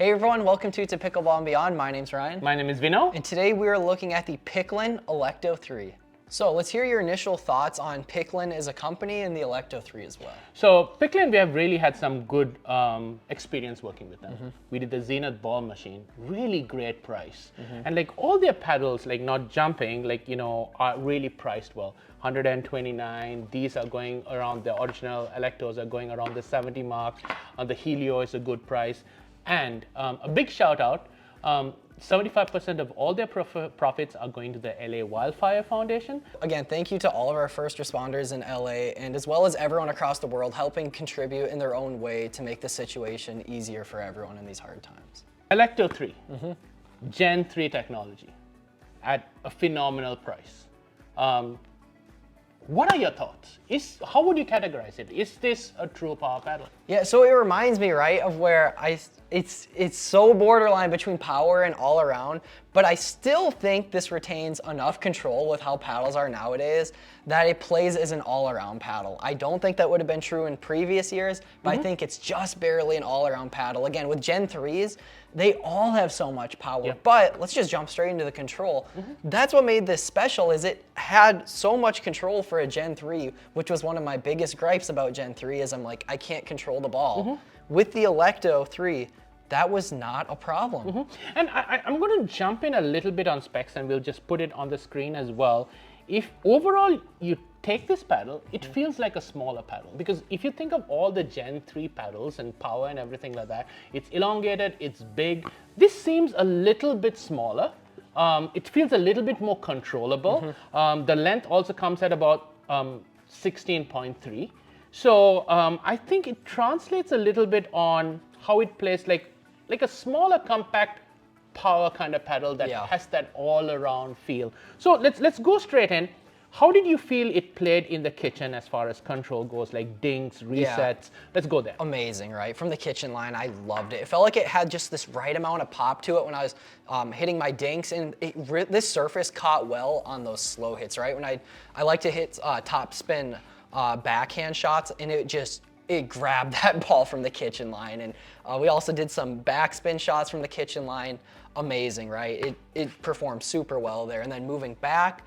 Hey everyone, welcome to Pickleball and Beyond. My name's Ryan. My name is Vino. And today we are looking at the Pickln Alecto 3. So let's hear your initial thoughts on Pickln as a company and the Alecto 3 as well. So Pickln, we have really had some good experience working with them. We did the Zenith ball machine, really great price. And like all their paddles, like not jumping, like, you know, are really priced well. 129, these are going around, the original Alectos are going around the 70 mark. The Helio is a good price. And a big shout out, 75% of all their profits are going to the LA Wildfire Foundation. Again, thank you to all of our first responders in LA and as well as everyone across the world helping contribute in their own way to make the situation easier for everyone in these hard times. Alecto 3, Gen 3 technology at a phenomenal price. What are your thoughts? How would you categorize it? Is this a true power paddle? Yeah, so it reminds me, right, of where it's so borderline between power and all around, but I still think this retains enough control with how paddles are nowadays that it plays as an all-around paddle. I don't think that would have been true in previous years, but I think it's just barely an all-around paddle. Again, with Gen 3s, they all have so much power, but let's just jump straight into the control. That's what made this special, is it had so much control for a Gen 3, which was one of my biggest gripes about Gen 3 is I'm like, I can't control the ball. With the Alecto 3, that was not a problem. And I'm going to jump in a little bit on specs and we'll just put it on the screen as well. If overall you take this paddle, it feels like a smaller paddle, because if you think of all the Gen 3 paddles and power and everything like that, it's elongated, it's big. This seems a little bit smaller. It feels a little bit more controllable. The length also comes at about 16.3. So I think it translates a little bit on how it plays like a smaller compact power kind of paddle that has that all around feel. So let's go straight in. How did you feel it played in the kitchen as far as control goes, like dinks, resets? Let's go there. Amazing, right? From the kitchen line, I loved it. It felt like it had just this right amount of pop to it when I was hitting my dinks, and this surface caught well on those slow hits, right? When I like to hit top spin backhand shots, and it grabbed that ball from the kitchen line. And we also did some backspin shots from the kitchen line. Amazing, right? It performed super well there. And then moving back,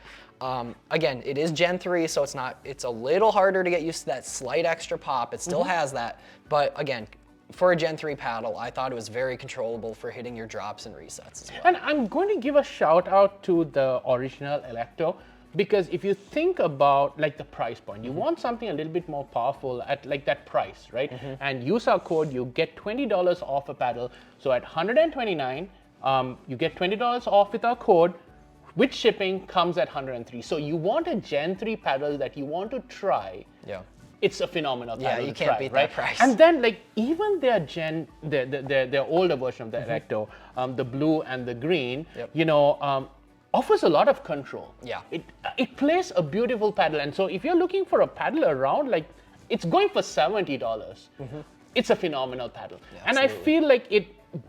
again, it is Gen 3, so it's a little harder to get used to that slight extra pop. It still has that, but again, for a Gen 3 paddle, I thought it was very controllable for hitting your drops and resets as well. And I'm going to give a shout out to the original Alecto, because if you think about like the price point, you want something a little bit more powerful at like that price, right? And use our code, you get $20 off a paddle. So at $129, you get $20 off with our code. With shipping comes at $103. So you want a Gen 3 paddle that you want to try. Yeah. It's a phenomenal paddle. Yeah, you can't beat that price. And then like even their their older version of the Alecto, the blue and the green, you know, offers a lot of control. Yeah. It plays a beautiful paddle. And so if you're looking for a paddle around, like it's going for $70. It's a phenomenal paddle. Yeah, and I feel like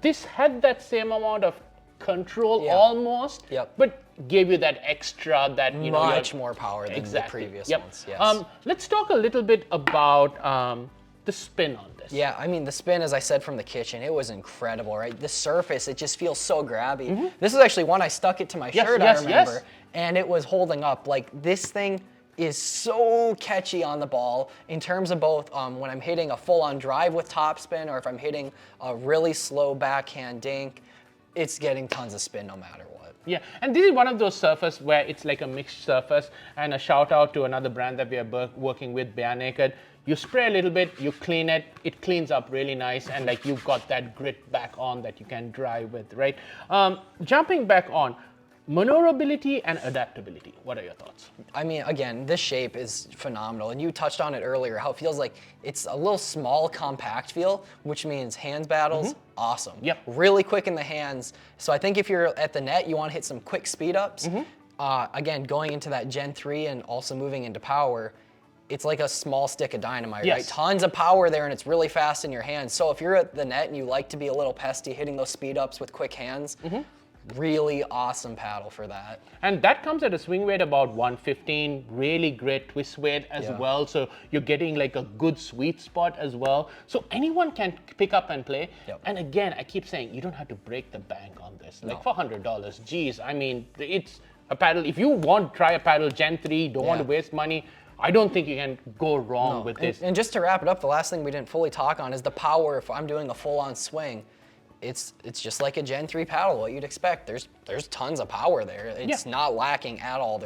this had that same amount of control almost, but gave you that extra, that you know, much more power than the previous ones. Yes. Let's talk a little bit about the spin on this. Yeah, I mean, the spin, as I said from the kitchen, it was incredible, right? The surface, it just feels so grabby. This is actually one I stuck it to my shirt, I remember, and it was holding up. Like, this thing is so catchy on the ball in terms of both when I'm hitting a full-on drive with topspin or if I'm hitting a really slow backhand dink, it's getting tons of spin no matter what. Yeah, and this is one of those surfaces where it's like a mixed surface, and a shout out to another brand that we are working with, Bare Naked. You spray a little bit, you clean it, it cleans up really nice, and like you've got that grit back on that you can drive with, right? Jumping back on, maneuverability and adaptability. What are your thoughts? I mean, again, this shape is phenomenal, and you touched on it earlier, how it feels like it's a little small, compact feel, which means hands battles, awesome. Yep. Really quick in the hands. So I think if you're at the net, you want to hit some quick speed ups. Again, going into that Gen 3 and also moving into power, it's like a small stick of dynamite, right? Tons of power there, and it's really fast in your hands. So if you're at the net and you like to be a little pesty, hitting those speed ups with quick hands, really awesome paddle for that. And that comes at a swing weight about 115, really great twist weight as Yeah. well. So you're getting like a good sweet spot as well. So anyone can pick up and play. Yep. And again, I keep saying you don't have to break the bank on this. Like for $100, geez, I mean, it's a paddle. If you want to try a paddle Gen 3, don't want to waste money, I don't think you can go wrong with this. And just to wrap it up, the last thing we didn't fully talk on is the power. If I'm doing a full-on swing, it's just like a Gen 3 paddle, what you'd expect. There's tons of power there. It's not lacking at all.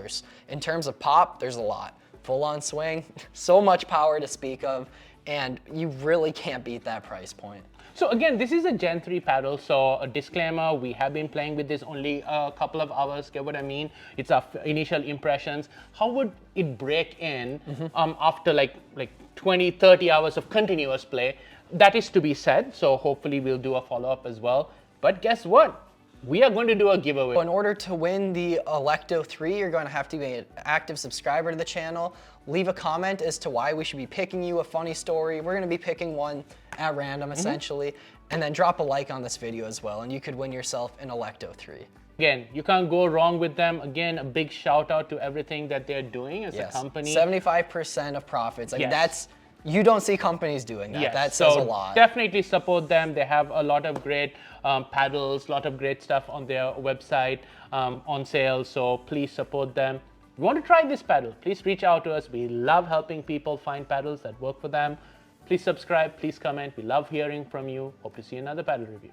In terms of pop, there's a lot. Full-on swing, so much power to speak of, and you really can't beat that price point. So again, this is a Gen 3 paddle, so a disclaimer, we have been playing with this only a couple of hours, get what I mean? It's our initial impressions. How would it break in after like 20, 30 hours of continuous play? That is to be said, so hopefully we'll do a follow-up as well. But guess what? We are going to do a giveaway. In order to win the Alecto 3, you're going to have to be an active subscriber to the channel. Leave a comment as to why we should be picking you, a funny story. We're going to be picking one at random, essentially. And then drop a like on this video as well, and you could win yourself an Alecto 3. Again, you can't go wrong with them. Again, a big shout out to everything that they're doing as a company. 75% of profits. I mean, Yes. you don't see companies doing that. Yes, That says so a lot. Definitely support them. They have a lot of great paddles, a lot of great stuff on their website on sale. So please support them. If you want to try this paddle, please reach out to us. We love helping people find paddles that work for them. Please subscribe, please comment. We love hearing from you. Hope to see you in another paddle review.